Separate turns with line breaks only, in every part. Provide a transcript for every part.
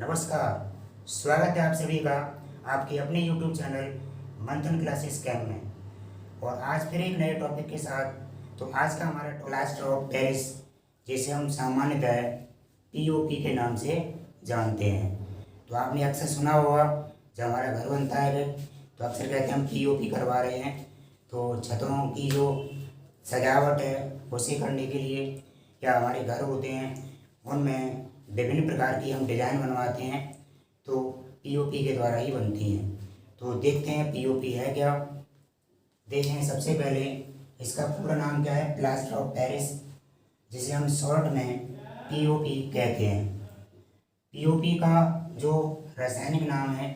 नमस्कार। स्वागत है आप सभी का आपके अपने YouTube चैनल मंथन क्लासेस कैम्प में। और आज फिर एक नए टॉपिक के साथ। तो आज का हमारा प्लास्टर ऑफ पेरिस, जिसे हम सामान्यतः POP के नाम से जानते हैं। तो आपने अक्सर सुना होगा, जब हमारा घर बनता है तो अक्सर कहते हैं हम POP करवा रहे हैं। तो छतों की जो सजावट है उसे करने के लिए, या हमारे घर होते हैं उनमें विभिन्न प्रकार की हम डिज़ाइन बनवाते हैं, तो POP के द्वारा ही बनती हैं। तो देखते हैं POP है क्या। देखें, सबसे पहले इसका पूरा नाम क्या है, प्लास्टर ऑफ पेरिस, जिसे हम शॉर्ट में POP कहते हैं। POP का जो रासायनिक नाम है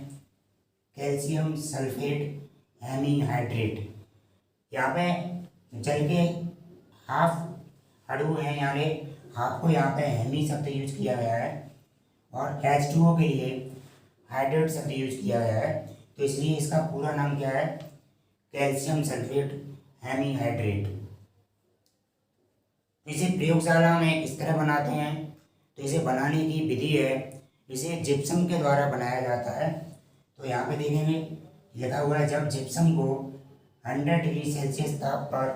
कैल्शियम सल्फेट हेमीहाइड्रेट। यहाँ पे जल के हाफ अणु हैं, यानी हाफ को यहाँ पे हेमी शब्द यूज किया गया है और H2O के लिए हाइड्रेट शब्द यूज किया गया है। तो इसलिए इसका पूरा नाम क्या है, कैल्शियम सल्फेट हेमीहाइड्रेट। इसे प्रयोगशाला में इस तरह बनाते हैं। तो इसे बनाने की विधि है, इसे जिप्सम के द्वारा बनाया जाता है। तो यहाँ पे देखेंगे लिखा हुआ है, जब जिप्सम को 100 डिग्री सेल्सियस ताप पर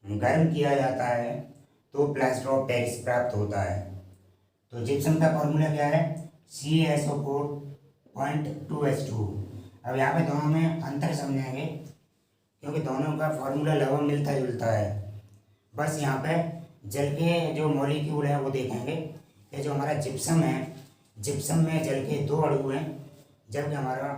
गर्म किया जाता है तो प्लास्टर ऑफ पेरिस प्राप्त होता है। तो जिप्सम का फॉर्मूला क्या है, CaSO4.2H2। अब यहाँ पे दोनों में अंतर समझेंगे, क्योंकि दोनों का फॉर्मूला लगभग मिलता जुलता है। बस यहाँ पे जल के जो मॉलिक्यूल है वो देखेंगे। ये जो हमारा जिप्सम है, जिप्सम में जल के 2 अणु हैं, जबकि हमारा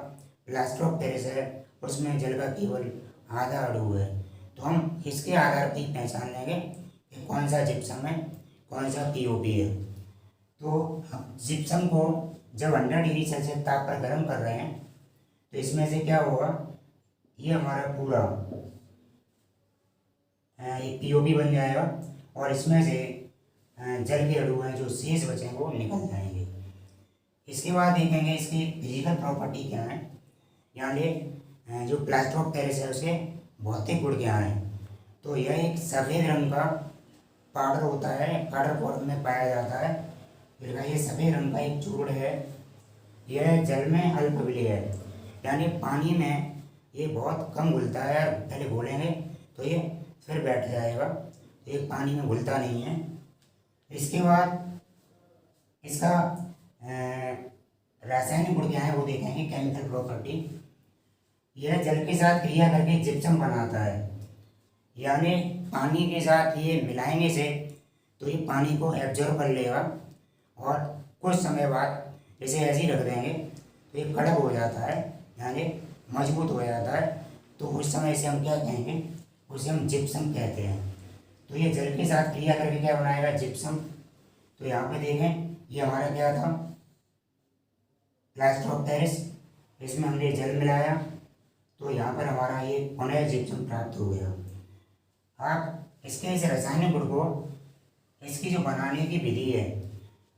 प्लास्टर ऑफ पेरिस है उसमें जल का केवल आधा अणु है। तो हम इसके आधार पर ही पहचान लेंगे कि कौन सा जिप्सम है, कौन सा POP है। तो जिप्सम को जब 100 डिग्री सेल्सियस ताप पर गर्म कर रहे हैं तो इसमें से क्या होगा, ये हमारा पूरा एक POP बन जाएगा और इसमें से जल के अणु हैं जो शेष बचे वो निकल जाएंगे। इसके बाद देखेंगे इसकी फिजिकल प्रॉपर्टी क्या है, यानी जो प्लास्टर ऑफ पेरिस है उसके भौतिक गुण क्या हैं। तो यह एक सफ़ेद रंग का पाउडर होता है, पाउडर फॉर्म में पाया जाता है। फिर ये सफ़ेद रंग का एक चूर्ण है। यह जल में अल्प विलेय है, यानी पानी में ये बहुत कम घुलता है। पहले घोलेंगे तो ये फिर बैठ जाएगा, ये पानी में घुलता नहीं है। इसके बाद इसका रासायनिक गुण क्या है वो देखेंगे, केमिकल प्रॉपर्टी। यह जल के साथ क्रिया करके जिप्सम बनाता है, यानी पानी के साथ ये मिलाएंगे से तो ये पानी को एब्जॉर्ब कर लेगा और कुछ समय बाद इसे ऐसे ही रख देंगे तो ये कड़क हो जाता है, यानी मजबूत हो जाता है। तो उस समय इसे हम क्या कहेंगे, उसे हम जिप्सम कहते हैं। तो ये जल के साथ क्रिया करके क्या बनाएगा, जिप्सम। तो यहाँ पे देखें, ये हमारा क्या था, प्लास्टर ऑफ पेरिस। इसमें हमने जल मिलाया तो यहाँ पर हमारा ये पुनः जिप्सम प्राप्त हो गया। आप इसके इस रासायनिक गुण को इसकी जो बनाने की विधि है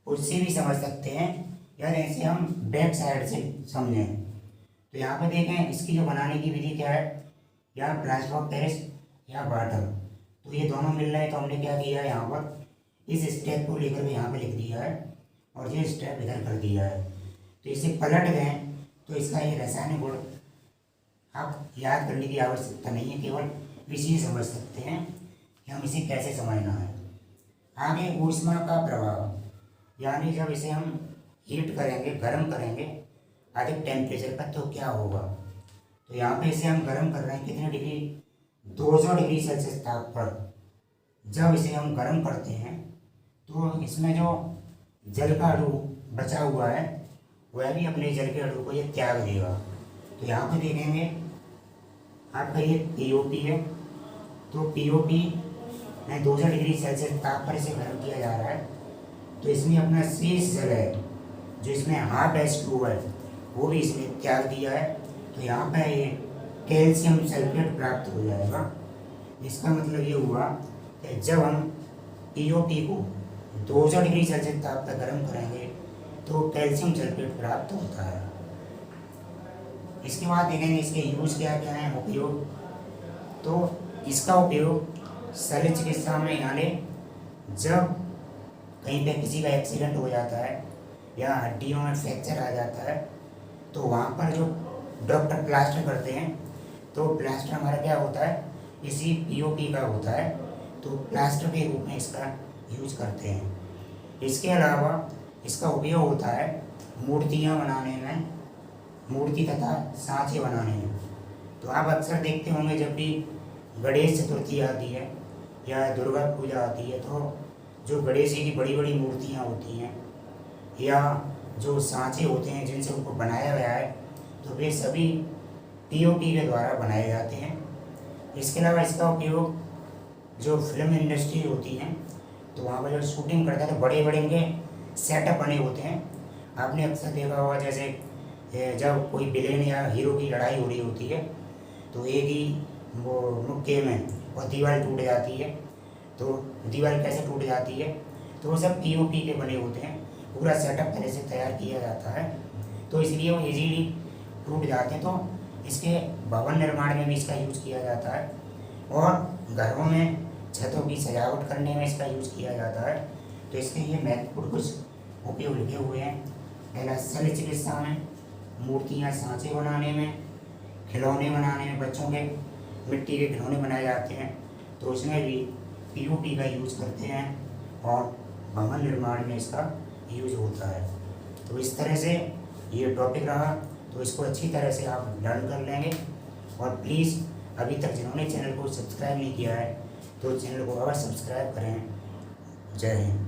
उससे भी समझ सकते हैं, या ऐसे हम बैक साइड से समझें। तो यहाँ पे देखें इसकी जो बनाने की विधि क्या है, या प्लास्टर ऑफ पेरिस या वाटर। तो ये दोनों मिल रहे हैं, तो हमने क्या किया है, यहाँ पर इस स्टेप को लेकर के यहाँ पे लिख दिया है और ये स्टेप इधर कर दिया है। तो इसे पलट दें तो इसका ये रासायनिक गुण आप याद करने की आवश्यकता नहीं है, केवल इसी समझ सकते हैं कि हम इसे कैसे समझना है। आगे ऊष्मा का प्रभाव, यानी जब इसे हम हीट करेंगे, गर्म करेंगे अधिक टेम्परेचर पर तो क्या होगा। तो यहाँ पे इसे हम गर्म कर रहे हैं कितने डिग्री, 200 डिग्री सेल्सियस ताप पर। जब इसे हम गर्म करते हैं तो इसमें जो जल का अणु बचा हुआ है वह भी अपने जल के अणु को ये त्याग देगा। तो यहाँ पे देखेंगे आपका ये POP है। तो POP में 200 डिग्री सेल्सियस ताप पर इसे गर्म किया जा रहा है। तो इसमें अपना शेष जल है जो इसमें हाफ H2O है वो भी इसने त्याग दिया है। तो यहाँ पर ये कैल्शियम सल्फेट प्राप्त हो जाएगा। इसका मतलब ये हुआ कि जब हम POP को 200 डिग्री सेल्सियस ताप पर गर्म करेंगे तो कैल्शियम सल्फेट प्राप्त होता है। इसके बाद देखेंगे इसके यूज़ क्या क्या हैं, उपयोग। तो इसका उपयोग शल्य चिकित्सा में, यानी जब कहीं पे किसी का एक्सीडेंट हो जाता है या हड्डियों में फ्रैक्चर आ जाता है तो वहाँ पर जो डॉक्टर प्लास्टर करते हैं तो प्लास्टर हमारा क्या होता है, इसी पीओपी का होता है, तो प्लास्टर के रूप में इसका यूज करते हैं। इसके अलावा इसका उपयोग होता है मूर्तियाँ बनाने में, मूर्ति तथा सांचे बनाने में। तो आप अक्सर देखते होंगे जब भी गणेश चतुर्थी आती है या दुर्गा पूजा आती है तो जो गणेश जी की बड़ी बड़ी मूर्तियाँ होती हैं या जो सांचे होते हैं जिनसे उनको बनाया गया है तो वे सभी पीओपी के द्वारा बनाए जाते हैं। इसके अलावा इसका उपयोग जो फिल्म इंडस्ट्री होती है तो वहाँ पर जो शूटिंग करता है तो बड़े बड़े इनके सेटअप बने होते हैं। आपने अक्सर देखा होगा जैसे जब कोई विलेन या हीरो की लड़ाई हो रही होती है तो एक ही वो मुक्के में और दीवार टूट जाती है, तो दीवार कैसे टूट जाती है, तो वो सब पीओपी के बने होते हैं, पूरा सेटअप पहले से तैयार किया जाता है तो इसलिए वो इजीली टूट जाते हैं। तो इसके भवन निर्माण में भी इसका यूज़ किया जाता है और घरों में छतों की सजावट करने में इसका यूज़ किया जाता है। तो इसके ये महत्वपूर्ण कुछ उपयोग लिखे हुए हैं। पहला शल्य चिकित्सा में, मूर्तियाँ सांचे बनाने में, खिलौने बनाने में, बच्चों के मिट्टी के खिलौने बनाए जाते हैं तो उसमें भी पीओपी का यूज़ करते हैं और भवन निर्माण में इसका यूज होता है। तो इस तरह से ये टॉपिक रहा, तो इसको अच्छी तरह से आप लर्न कर लेंगे। और प्लीज़ अभी तक जिन्होंने चैनल को सब्सक्राइब नहीं किया है तो चैनल को अवश्य सब्सक्राइब करें। जय हिंद।